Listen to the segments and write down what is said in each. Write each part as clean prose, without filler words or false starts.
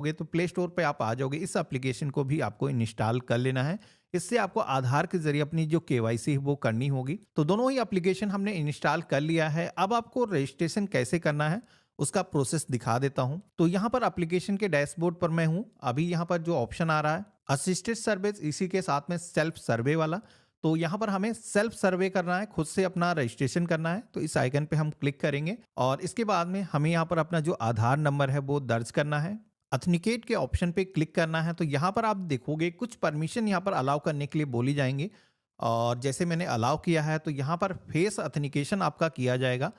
होगे तो play store पे आप आ जाओगे, इस एप्लीकेशन को भी आपको इंस्टॉल कर लेना है। इससे आपको आधार के ज़रिए अपनी जो केवाईसी है वो करनी होगी। तो दोनों ही एप्लीकेशन हमने इंस्टॉल कर लिया है। अब आपको रजिस्ट्रेशन कैसे करना है उसका प्रोसेस दिखा देता हूँ। तो यहाँ पर एप्लीकेशन के डैशबोर्ड पर मैं हूँ। अभी यहाँ पर जो ऑप्शन आ रहा है असिस्टेड सर्विस, इसी के साथ में सेल्फ सर्वे वाला। तो यहाँ पर हमें सेल्फ सर्वे करना है, खुद से अपना रजिस्ट्रेशन करना है। तो इस आइकन पे हम क्लिक करेंगे और इसके बाद में हमें यहाँ पर अपना जो आधार नंबर है वो दर्ज करना है। ऑथेंटिकेट के ऑप्शन पे क्लिक करना है। तो यहाँ पर आप देखोगे कुछ परमिशन यहाँ पर अलाउ करने के लिए बोली जाएंगी और जैसे मैंने अलाउ किया है तो यहाँ पर फेस ऑथेंटिकेशन आपका किया जाएगा।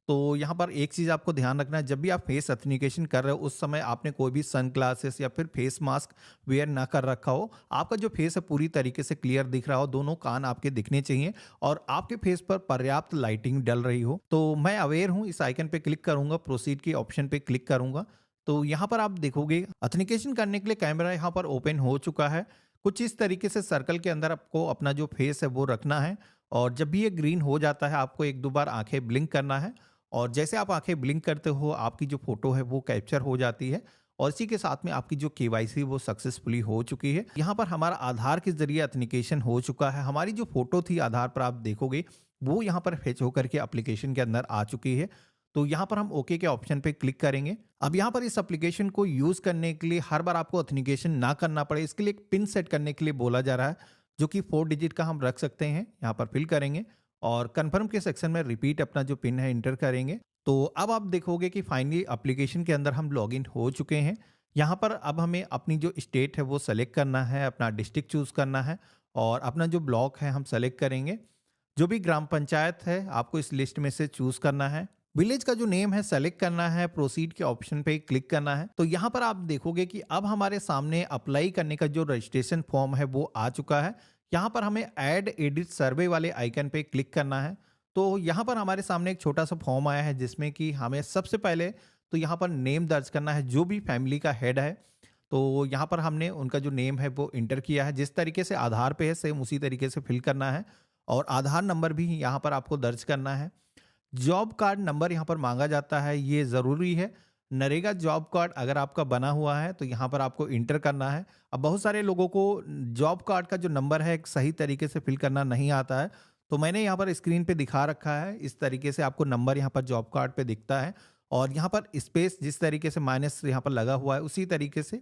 तो यहाँ पर एक चीज़ आपको ध्यान रखना है, जब भी आप फेस ऑथेंटिकेशन कर रहे हो उस समय आपने कोई भी सन ग्लासेस या फिर फेस मास्क वेयर ना कर रखा हो। आपका जो फेस है पूरी तरीके से क्लियर दिख रहा हो, दोनों कान आपके दिखने चाहिए और आपके फेस पर पर्याप्त लाइटिंग डल रही हो। तो मैं अवेयर हूँ, इस आइकन पे क्लिक करूंगा, प्रोसीड के ऑप्शन पे क्लिक करूंगा। तो यहाँ पर आप देखोगे ऑथेंटिकेशन करने के लिए कैमरा यहाँ पर ओपन हो चुका है। कुछ इस तरीके से सर्कल के अंदर आपको अपना जो फेस है वो रखना है और जब भी ये ग्रीन हो जाता है आपको एक दो बार आंखें ब्लिंक करना है और जैसे आप आंखें ब्लिंक करते हो आपकी जो फोटो है वो कैप्चर हो जाती है और इसी के साथ में आपकी जो केवाईसी वो सक्सेसफुली हो चुकी है। यहाँ पर हमारा आधार के जरिए ऑथेंटिकेशन हो चुका है। हमारी जो फोटो थी आधार पर आप देखोगे वो यहाँ पर फेच होकर के एप्लीकेशन के अंदर आ चुकी है। तो यहाँ पर हम ओके के ऑप्शन पे क्लिक करेंगे। अब यहाँ पर इस एप्लीकेशन को यूज करने के लिए हर बार आपको ऑथेंटिकेशन ना करना पड़े, इसके लिए एक पिन सेट करने के लिए बोला जा रहा है जो कि 4 डिजिट का हम रख सकते हैं। यहाँ पर फिल करेंगे और कंफर्म के सेक्शन में रिपीट अपना जो पिन है इंटर करेंगे। तो अब आप देखोगे कि फाइनली एप्लीकेशन के अंदर हम लॉगिन हो चुके हैं। यहाँ पर अब हमें अपनी जो स्टेट है वो सेलेक्ट करना है, अपना डिस्ट्रिक्ट चूज करना है और अपना जो ब्लॉक है हम सेलेक्ट करेंगे। जो भी ग्राम पंचायत है आपको इस लिस्ट में से चूज करना है। विलेज का जो नेम है सेलेक्ट करना है, प्रोसीड के ऑप्शन पे क्लिक करना है। तो यहाँ पर आप देखोगे कि अब हमारे सामने अप्लाई करने का जो रजिस्ट्रेशन फॉर्म है वो आ चुका है। यहाँ पर हमें ऐड एडिट सर्वे वाले आइकन पे क्लिक करना है। तो यहाँ पर हमारे सामने एक छोटा सा फॉर्म आया है जिसमें कि हमें सबसे पहले तो यहाँ पर नेम दर्ज करना है, जो भी फैमिली का हेड है। तो यहाँ पर हमने उनका जो नेम है वो इंटर किया है, जिस तरीके से आधार पे है सेम उसी तरीके से फिल करना है और आधार नंबर भी यहाँ पर आपको दर्ज करना है। जॉब कार्ड नंबर यहाँ पर मांगा जाता है, ये ज़रूरी है। नरेगा जॉब कार्ड अगर आपका बना हुआ है तो यहाँ पर आपको इंटर करना है। अब बहुत सारे लोगों को जॉब कार्ड का जो नंबर है एक सही तरीके से फिल करना नहीं आता है, तो मैंने यहाँ पर स्क्रीन पे दिखा रखा है। इस तरीके से आपको नंबर यहाँ पर जॉब कार्ड पे दिखता है और यहाँ पर स्पेस जिस तरीके से माइनस यहाँ पर लगा हुआ है उसी तरीके से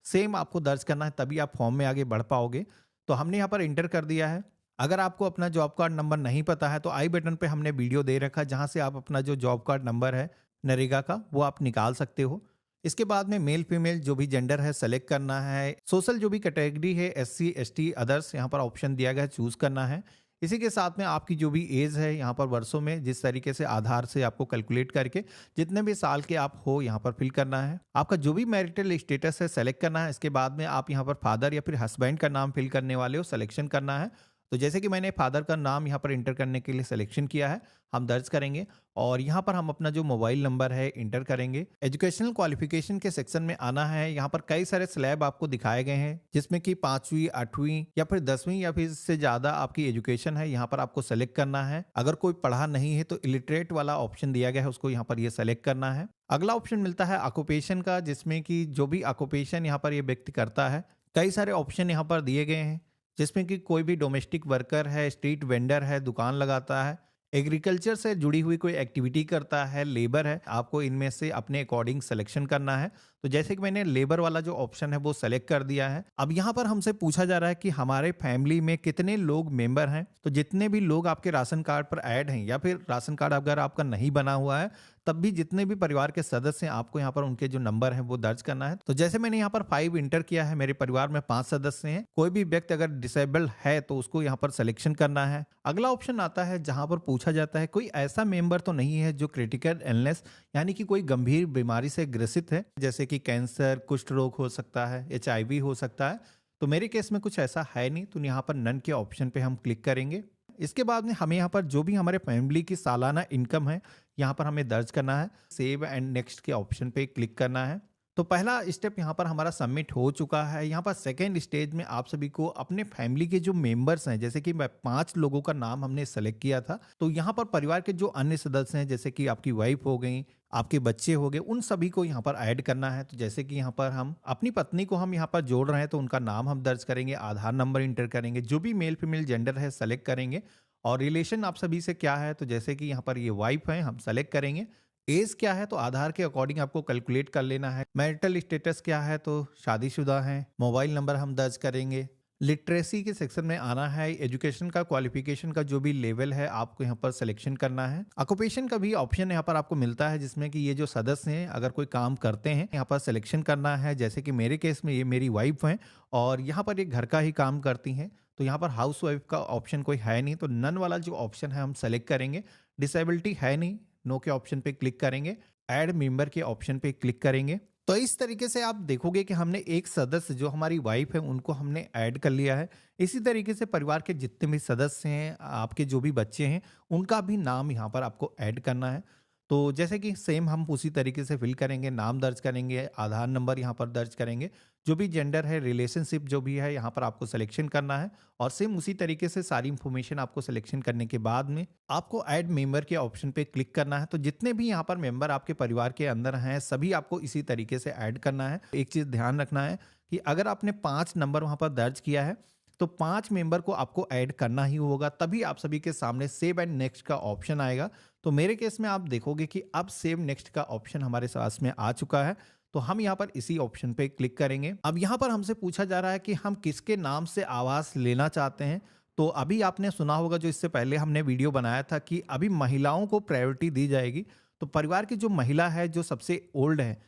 सेम आपको दर्ज करना है, तभी आप फॉर्म में आगे बढ़ पाओगे। तो हमने यहाँ पर इंटर कर दिया है। अगर आपको अपना जॉब कार्ड नंबर नहीं पता है तो आई बटन पे हमने वीडियो दे रखा है जहाँ से आप अपना जो जॉब कार्ड नंबर है नरेगा का वो आप निकाल सकते हो। इसके बाद में मेल फीमेल जो भी जेंडर है सेलेक्ट करना है। सोशल जो भी कैटेगरी है SC ST अदर्स यहाँ पर ऑप्शन दिया गया है, चूज करना है। इसी के साथ में आपकी जो भी एज है यहाँ पर वर्षों में जिस तरीके से आधार से आपको कैलकुलेट करके जितने भी साल के आप हो यहाँ पर फिल करना है। आपका जो भी मैरिटल स्टेटस है सेलेक्ट करना है। इसके बाद में आप यहाँ पर फादर या फिर हस्बैंड का नाम फिल करने वाले हो, सिलेक्शन करना है। तो जैसे कि मैंने फादर का नाम यहाँ पर इंटर करने के लिए सिलेक्शन किया है, हम दर्ज करेंगे और यहाँ पर हम अपना जो मोबाइल नंबर है इंटर करेंगे। एजुकेशनल क्वालिफिकेशन के सेक्शन में आना है। यहाँ पर कई सारे स्लैब आपको दिखाए गए हैं जिसमें कि 5वीं 8वीं या फिर 10वीं या फिर इससे ज्यादा आपकी एजुकेशन है, यहाँ पर आपको सेलेक्ट करना है। अगर कोई पढ़ा नहीं है तो इलिटरेट वाला ऑप्शन दिया गया है, उसको यहाँ पर ये सेलेक्ट करना है। अगला ऑप्शन मिलता है ऑक्यूपेशन का, जिसमें कि जो भी ऑक्यूपेशन यहाँ पर ये व्यक्ति करता है। कई सारे ऑप्शन यहाँ पर दिए गए हैं जिसमें कि कोई भी डोमेस्टिक वर्कर है, स्ट्रीट वेंडर है, दुकान लगाता है, एग्रीकल्चर से जुड़ी हुई कोई एक्टिविटी करता है, लेबर है। आपको इनमें से अपने अकॉर्डिंग सिलेक्शन करना है। तो जैसे कि मैंने लेबर वाला जो ऑप्शन है वो सेलेक्ट कर दिया है। अब यहाँ पर हमसे पूछा जा रहा है कि हमारे फैमिली में कितने लोग मेंबर हैं। तो जितने भी लोग आपके राशन कार्ड पर ऐड हैं या फिर राशन कार्ड अगर आपका नहीं बना हुआ है तब भी जितने भी परिवार के सदस्य हैं आपको यहाँ पर उनके जो नंबर है वो दर्ज करना है। तो जैसे मैंने यहाँ पर 5 इंटर किया है, मेरे परिवार में 5 सदस्य हैं। कोई भी व्यक्ति अगर डिसेबल है तो उसको यहाँ पर सिलेक्शन करना है। अगला ऑप्शन आता है जहाँ पर पूछा जाता है कोई ऐसा मेंबर तो नहीं है जो क्रिटिकल इलनेस यानी कि कोई गंभीर बीमारी से ग्रसित है, जैसे कि कैंसर, कुष्ठ रोग हो सकता है, HIV हो सकता है। तो मेरे केस में कुछ ऐसा है नहीं, तो यहाँ पर नन के ऑप्शन पे हम क्लिक करेंगे। इसके बाद में हमें यहाँ पर जो भी हमारे फैमिली की सालाना इनकम है यहाँ पर हमें दर्ज करना है। सेव एंड नेक्स्ट के ऑप्शन पे क्लिक करना है। तो पहला स्टेप यहाँ पर हमारा सबमिट हो चुका है। यहाँ पर सेकेंड स्टेज में आप सभी को अपने फैमिली के जो मेंबर्स हैं, जैसे कि 5 लोगों का नाम हमने सेलेक्ट किया था, तो यहाँ पर परिवार के जो अन्य सदस्य हैं, जैसे कि आपकी वाइफ हो गई, आपके बच्चे हो गए, उन सभी को यहाँ पर ऐड करना है। तो जैसे कि यहाँ पर हम अपनी पत्नी को हम यहाँ पर जोड़ रहे हैं, तो उनका नाम हम दर्ज करेंगे, आधार नंबर इंटर करेंगे, जो भी मेल फीमेल जेंडर है सेलेक्ट करेंगे, और रिलेशन आप सभी से क्या है, तो जैसे कि यहाँ पर ये वाइफ है, हम सेलेक्ट करेंगे। एज क्या है, तो आधार के अकॉर्डिंग आपको कैलकुलेट कर लेना है। मैरिटल स्टेटस क्या है, तो शादीशुदा है। मोबाइल नंबर हम दर्ज करेंगे। लिटरेसी के सेक्शन में आना है। एजुकेशन का, क्वालिफिकेशन का जो भी लेवल है आपको यहाँ पर सिलेक्शन करना है। ऑक्यूपेशन का भी ऑप्शन यहाँ पर आपको मिलता है, जिसमें कि ये जो सदस्य हैं अगर कोई काम करते हैं, यहाँ पर सिलेक्शन करना है। जैसे कि मेरे केस में ये मेरी वाइफ हैं और यहाँ पर ये घर का ही काम करती हैं, तो यहाँ पर हाउस वाइफ का ऑप्शन कोई है नहीं, तो नन वाला जो ऑप्शन है हम सेलेक्ट करेंगे। डिसेबिलिटी है नहीं, नो के ऑप्शन पे क्लिक करेंगे। ऐड मेंबर के ऑप्शन पे क्लिक करेंगे। तो इस तरीके से आप देखोगे कि हमने एक सदस्य जो हमारी वाइफ है उनको हमने ऐड कर लिया है। इसी तरीके से परिवार के जितने भी सदस्य हैं, आपके जो भी बच्चे हैं, उनका भी नाम यहाँ पर आपको ऐड करना है। तो जैसे कि सेम हम उसी तरीके से फिल करेंगे, नाम दर्ज करेंगे, आधार नंबर यहाँ पर दर्ज करेंगे, जो भी जेंडर है, रिलेशनशिप जो भी है यहाँ पर आपको सिलेक्शन करना है, और सेम उसी तरीके से सारी इंफॉर्मेशन आपको सिलेक्शन करने के बाद में आपको ऐड मेंबर के ऑप्शन पे क्लिक करना है। तो जितने भी यहाँ पर मेंबर आपके परिवार के अंदर हैं, सभी आपको इसी तरीके से ऐड करना है। एक चीज़ ध्यान रखना है कि अगर आपने 5 नंबर वहाँ पर दर्ज किया है, तो 5 मेंबर को आपको ऐड करना ही होगा, तभी आप सभी के सामने सेव एंड नेक्स्ट का ऑप्शन आएगा। तो मेरे केस में आप देखोगे कि अब सेव नेक्स्ट का ऑप्शन हमारे पास में आ चुका है, तो हम यहाँ पर इसी ऑप्शन पे क्लिक करेंगे। अब यहाँ पर हमसे पूछा जा रहा है कि हम किसके नाम से आवास लेना चाहते हैं। तो अभी आपने सुना होगा, जो इससे पहले हमने वीडियो बनाया था, कि अभी महिलाओं को प्रायोरिटी दी जाएगी। तो परिवार की जो महिला है, जो सबसे ओल्ड है,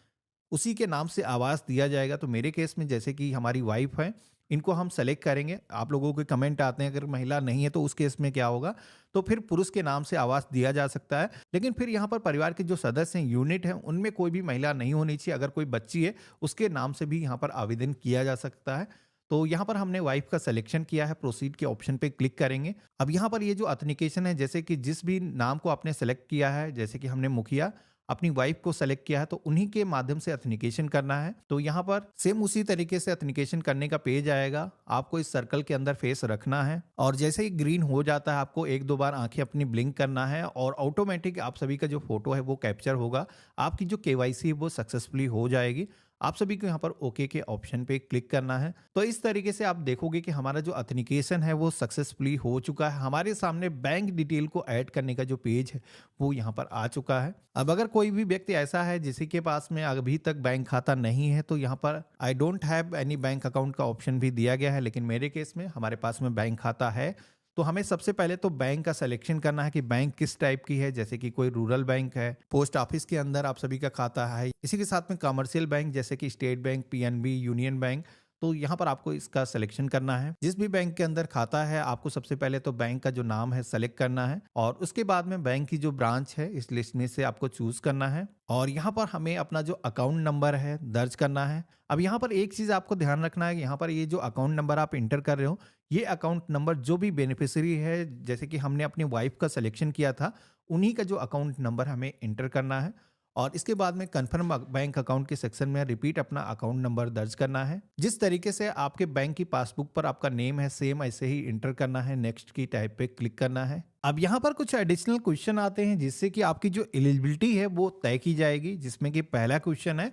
उसी के नाम से आवास दिया जाएगा। तो मेरे केस में जैसे कि हमारी वाइफ है, इनको हम सेलेक्ट करेंगे। आप लोगों के कमेंट आते हैं अगर महिला नहीं है तो उस केस में क्या होगा, तो फिर पुरुष के नाम से आवास दिया जा सकता है। लेकिन फिर यहाँ पर परिवार के जो सदस्य हैं, यूनिट हैं, उनमें कोई भी महिला नहीं होनी चाहिए। अगर कोई बच्ची है, उसके नाम से भी यहाँ पर आवेदन किया जा सकता है। तो यहाँ पर हमने वाइफ का सिलेक्शन किया है, प्रोसीड के ऑप्शन पे क्लिक करेंगे। अब यहाँ पर ये जो ऑथेंटिकेशन है, जैसे कि जिस भी नाम को आपने सेलेक्ट किया है, जैसे कि हमने मुखिया अपनी वाइफ को सेलेक्ट किया है, तो उन्हीं के माध्यम से ऑथेंटिकेशन करना है। तो यहाँ पर सेम उसी तरीके से ऑथेंटिकेशन करने का पेज आएगा। आपको इस सर्कल के अंदर फेस रखना है, और जैसे ही ग्रीन हो जाता है, आपको 1-2 बार आंखें अपनी ब्लिंक करना है, और ऑटोमेटिक आप सभी का जो फोटो है वो कैप्चर होगा। आपकी जो केवाईसी है वो सक्सेसफुली हो जाएगी। आप सभी को यहाँ पर ओके के ऑप्शन पे क्लिक करना है। तो इस तरीके से आप देखोगे कि हमारा जो ऑथेंटिकेशन है वो सक्सेसफुली हो चुका है। हमारे सामने बैंक डिटेल को ऐड करने का जो पेज है वो यहाँ पर आ चुका है। अब अगर कोई भी व्यक्ति ऐसा है जिसके के पास में अभी तक बैंक खाता नहीं है, तो यहाँ पर I don't have any bank account का ऑप्शन भी दिया गया है। लेकिन मेरे केस में हमारे पास में बैंक खाता है। तो हमें सबसे पहले तो बैंक का सिलेक्शन करना है कि बैंक किस टाइप की है। जैसे कि कोई रूरल बैंक है, पोस्ट ऑफिस के अंदर आप सभी का खाता है, इसी के साथ में कमर्शियल बैंक जैसे कि state bank, PNB, union bank. तो यहाँ पर आपको इसका सिलेक्शन करना है। जिस भी बैंक के अंदर खाता है, आपको सबसे पहले तो बैंक का जो नाम है सेलेक्ट करना है, और उसके बाद में बैंक की जो ब्रांच है इस लिस्ट में से आपको चूज करना है, और यहाँ पर हमें अपना जो अकाउंट नंबर है दर्ज करना है। अब यहाँ पर एक चीज आपको ध्यान रखना है कि यहाँ पर ये जो अकाउंट नंबर आप इंटर कर रहे हो, ये अकाउंट नंबर जो भी बेनिफिशियरी है, जैसे कि हमने अपनी वाइफ का सिलेक्शन किया था, उन्हीं का जो अकाउंट नंबर हमें इंटर करना है। और इसके बाद में कन्फर्म बैंक अकाउंट के सेक्शन में रिपीट अपना अकाउंट नंबर दर्ज करना है। जिस तरीके से आपके बैंक की पासबुक पर आपका नेम है, सेम ऐसे ही इंटर करना है। नेक्स्ट की टाइप पे क्लिक करना है। अब यहाँ पर कुछ एडिशनल क्वेश्चन आते हैं, जिससे कि आपकी जो एलिजिबिलिटी है वो तय की जाएगी। जिसमें कि पहला क्वेश्चन है,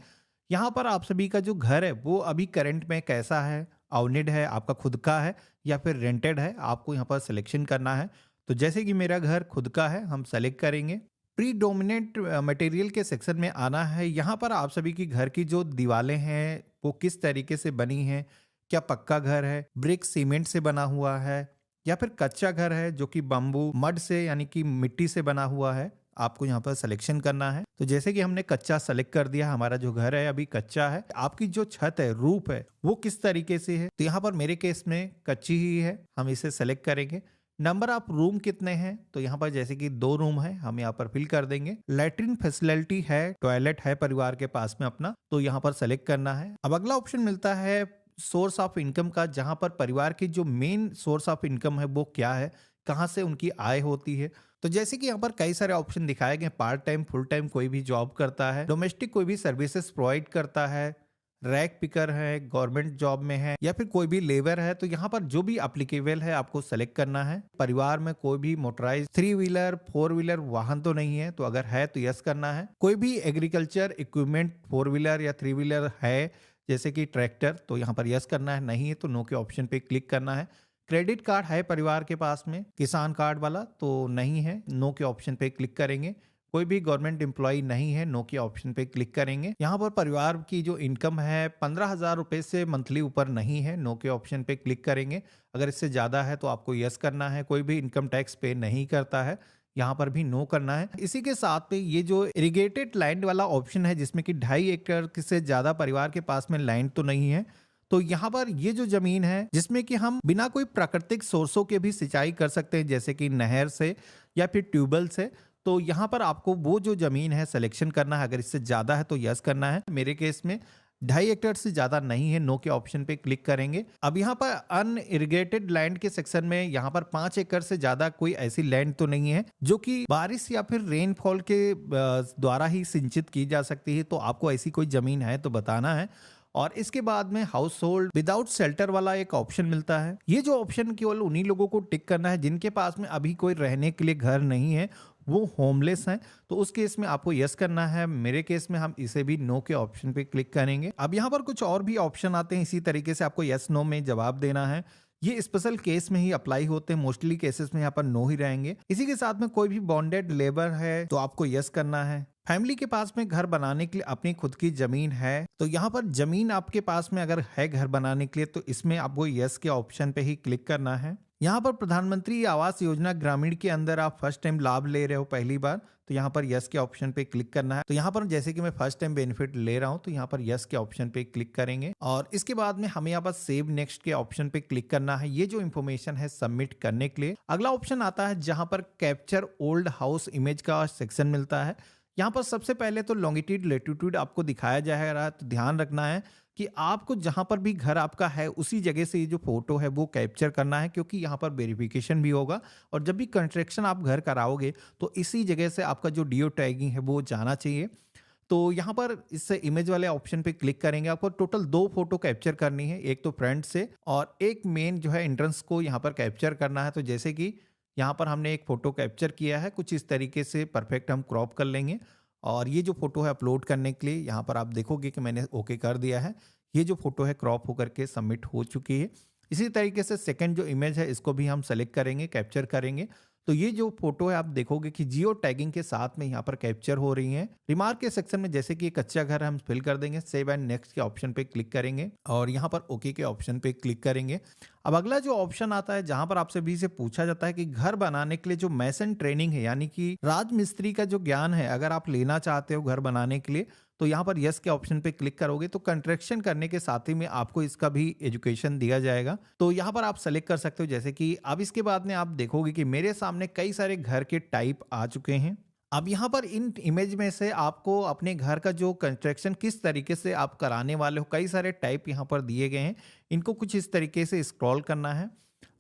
यहाँ पर आप सभी का जो घर है वो अभी करंट में कैसा है, ओनेड है, आपका खुद का है या फिर रेंटेड है, आपको यहाँ पर सिलेक्शन करना है। तो जैसे कि मेरा घर खुद का है, हम सेलेक्ट करेंगे। प्रीडोमिनेंट मटेरियल के सेक्शन में आना है। यहाँ पर आप सभी की घर की जो दीवारें हैं वो किस तरीके से बनी हैं, क्या पक्का घर है, ब्रिक सीमेंट से बना हुआ है, या फिर कच्चा घर है जो कि बम्बू मड से यानी कि मिट्टी से बना हुआ है, आपको यहाँ पर सिलेक्शन करना है। तो जैसे कि हमने कच्चा सेलेक्ट कर दिया, हमारा जो घर है अभी कच्चा है। आपकी जो छत है, रूफ है, वो किस तरीके से है, तो यहाँ पर मेरे केस में कच्ची ही है, हम इसे सेलेक्ट करेंगे। नंबर ऑफ रूम कितने हैं, तो यहाँ पर जैसे कि 2 रूम है, हम यहाँ पर फिल कर देंगे। लैट्रिन फैसिलिटी है, टॉयलेट है परिवार के पास में अपना, तो यहाँ पर सेलेक्ट करना है। अब अगला ऑप्शन मिलता है सोर्स ऑफ इनकम का, जहां पर परिवार की जो मेन सोर्स ऑफ इनकम है वो क्या है, कहाँ से उनकी आय होती है। तो जैसे कि यहाँ पर कई सारे ऑप्शन दिखाए गए, पार्ट टाइम, फुल टाइम कोई भी जॉब करता है, डोमेस्टिक कोई भी सर्विसेज प्रोवाइड करता है, रैक पिकर है, गवर्नमेंट जॉब में है, या फिर कोई भी लेबर है। तो यहाँ पर जो भी अप्लीकेबल है आपको सेलेक्ट करना है। परिवार में कोई भी मोटराइज 3 व्हीलर 4 व्हीलर वाहन तो नहीं है, तो अगर है तो यस करना है। कोई भी एग्रीकल्चर इक्विपमेंट 4 व्हीलर या 3 व्हीलर है, जैसे कि ट्रैक्टर, तो यहाँ पर यस करना है। नहीं है तो नो के ऑप्शन पे क्लिक करना है। क्रेडिट कार्ड है परिवार के पास में, किसान कार्ड वाला, तो नहीं है, नो के ऑप्शन पे क्लिक करेंगे। कोई भी गवर्नमेंट एम्प्लॉय नहीं है, नो के ऑप्शन पे क्लिक करेंगे। यहाँ पर परिवार की जो इनकम है 15,000 रुपए से मंथली ऊपर नहीं है, नो के ऑप्शन पे क्लिक करेंगे। अगर इससे ज्यादा है तो आपको यस करना है। कोई भी इनकम टैक्स पे नहीं करता है, यहाँ पर भी नो करना है। इसी के साथ में ये जो इरिगेटेड लैंड वाला ऑप्शन है, जिसमें कि 2.5 एकड़ से ज्यादा परिवार के पास में लैंड तो नहीं है, तो यहाँ पर ये जो जमीन है जिसमें कि हम बिना कोई प्राकृतिक सोर्सों के भी सिंचाई कर सकते हैं, जैसे कि नहर से या फिर ट्यूबवेल से, तो यहाँ पर आपको वो जो जमीन है सिलेक्शन करना है। अगर इससे ज्यादा है तो यस करना है। मेरे केस में 2.5 एकड़ से ज्यादा नहीं है, नो के ऑप्शन पे क्लिक करेंगे। अब यहाँ पर अनइरिगेटेड लैंड के सेक्शन में यहाँ पर 5 एकड़ से ज्यादा कोई ऐसी लैंड तो नहीं है जो कि बारिश या फिर रेनफॉल के द्वारा ही सिंचित की जा सकती है, तो आपको ऐसी कोई जमीन है तो बताना है। और इसके बाद में हाउस होल्ड विदाउट शेल्टर वाला एक ऑप्शन मिलता है। ये जो ऑप्शन केवल उन्हीं लोगों को टिक करना है जिनके पास में अभी कोई रहने के लिए घर नहीं है, वो होमलेस हैं, तो उस केस में आपको यस करना है। मेरे केस में हम इसे भी नो के ऑप्शन पे क्लिक करेंगे। अब यहाँ पर कुछ और भी ऑप्शन आते हैं, इसी तरीके से आपको यस नो में जवाब देना है। ये स्पेशल केस में ही अप्लाई होते हैं, मोस्टली केसेस में यहाँ पर नो ही रहेंगे। इसी के साथ में कोई भी बॉन्डेड लेबर है तो आपको यस करना है। फैमिली के पास में घर बनाने के लिए अपनी खुद की जमीन है, तो यहाँ पर जमीन आपके पास में अगर है घर बनाने के लिए, तो इसमें आपको यस के ऑप्शन पे ही क्लिक करना है। यहाँ पर प्रधानमंत्री आवास योजना ग्रामीण के अंदर आप फर्स्ट टाइम लाभ ले रहे हो पहली बार, तो यहाँ पर यस के ऑप्शन पे क्लिक करना है। तो यहाँ पर जैसे कि मैं फर्स्ट टाइम बेनिफिट ले रहा हूँ, तो यहाँ पर यस के ऑप्शन पे क्लिक करेंगे। और इसके बाद में हमें यहाँ पर सेव नेक्स्ट के ऑप्शन पे क्लिक करना है, ये जो इन्फॉर्मेशन है सबमिट करने के लिए। अगला ऑप्शन आता है जहाँ पर कैप्चर ओल्ड हाउस इमेज का सेक्शन मिलता है। यहाँ पर सबसे पहले तो लॉन्गिट्यूड लेटीट्यूड आपको दिखाया जाएगा, तो ध्यान रखना है कि आपको जहां पर भी घर आपका है उसी जगह से ये जो फोटो है वो कैप्चर करना है, क्योंकि यहाँ पर वेरिफिकेशन भी होगा। और जब भी कंस्ट्रक्शन आप घर कराओगे तो इसी जगह से आपका जो जियो टैगिंग है वो जाना चाहिए। तो यहाँ पर इस इमेज वाले ऑप्शन पे क्लिक करेंगे। आपको टोटल 2 फोटो कैप्चर करनी है, एक तो फ्रंट से और एक मेन जो है एंट्रेंस को यहाँ पर कैप्चर करना है। तो जैसे कि यहाँ पर हमने एक फोटो कैप्चर किया है, कुछ इस तरीके से परफेक्ट हम क्रॉप कर लेंगे। और ये जो फोटो है अपलोड करने के लिए यहाँ पर आप देखोगे कि मैंने ओके कर दिया है। ये जो फोटो है क्रॉप होकर के सबमिट हो चुकी है। इसी तरीके से सेकंड जो इमेज है इसको भी हम सेलेक्ट करेंगे, कैप्चर करेंगे। तो ये जो फोटो है आप देखोगे कि जियो टैगिंग के साथ में यहाँ पर कैप्चर हो रही है। रिमार्क के सेक्शन में जैसे कि ये कच्चा घर हम फिल कर देंगे, सेव एंड नेक्स्ट के ऑप्शन पे क्लिक करेंगे और यहाँ पर ओके के ऑप्शन पे क्लिक करेंगे। अब अगला जो ऑप्शन आता है जहां पर आपसे भी से पूछा जाता है कि घर बनाने के लिए जो मैसन ट्रेनिंग है, यानी कि राजमिस्त्री का जो ज्ञान है, अगर आप लेना चाहते हो घर बनाने के लिए, तो यहाँ पर यस के ऑप्शन पे क्लिक करोगे तो कंस्ट्रक्शन करने के साथ ही में आपको इसका भी एजुकेशन दिया जाएगा। तो यहाँ पर आप सेलेक्ट कर सकते हो। जैसे कि अब इसके बाद में आप देखोगे कि मेरे सामने कई सारे घर के टाइप आ चुके हैं। अब यहाँ पर इन इमेज में से आपको अपने घर का जो कंस्ट्रक्शन किस तरीके से आप कराने वाले हो, कई सारे टाइप यहाँ पर दिए गए हैं। इनको कुछ इस तरीके से स्क्रॉल करना है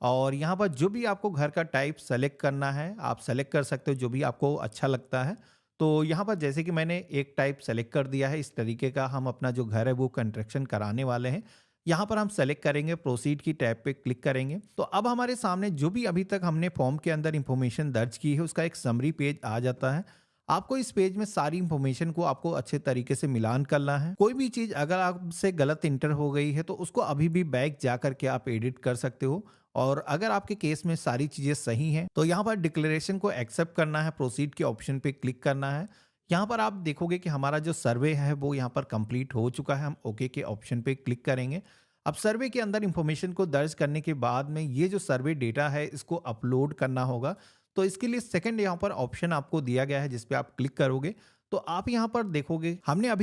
और यहाँ पर जो भी आपको घर का टाइप सेलेक्ट करना है आप सेलेक्ट कर सकते हो, जो भी आपको अच्छा लगता है। तो यहाँ पर जैसे कि मैंने एक टाइप सेलेक्ट कर दिया है, इस तरीके का हम अपना जो घर है वो कंस्ट्रक्शन कराने वाले हैं। यहाँ पर हम सेलेक्ट करेंगे, प्रोसीड की टैब पे क्लिक करेंगे। तो अब हमारे सामने जो भी अभी तक हमने फॉर्म के अंदर इंफॉर्मेशन दर्ज की है उसका एक समरी पेज आ जाता है। आपको इस पेज में सारी इंफॉर्मेशन को आपको अच्छे तरीके से मिलान करना है। कोई भी चीज अगर आपसे गलत इंटर हो गई है तो उसको अभी भी बैक जा करके आप एडिट कर सकते हो। और अगर आपके केस में सारी चीजें सही हैं तो यहाँ पर डिक्लेरेशन को एक्सेप्ट करना है, प्रोसीड के ऑप्शन पे क्लिक करना है। यहाँ पर आप देखोगे कि हमारा जो सर्वे है वो यहाँ पर कंप्लीट हो चुका है। हम ओके के ऑप्शन पे क्लिक करेंगे। अब सर्वे के अंदर इंफॉर्मेशन को दर्ज करने के बाद में ये जो सर्वे डेटा है इसको अपलोड करना होगा। तो इसके लिए सेकंड यहाँ पर ऑप्शन आपको दिया गया है जिस पे आप क्लिक करोगे तो आप यहाँ पर देखोगे हमने अभी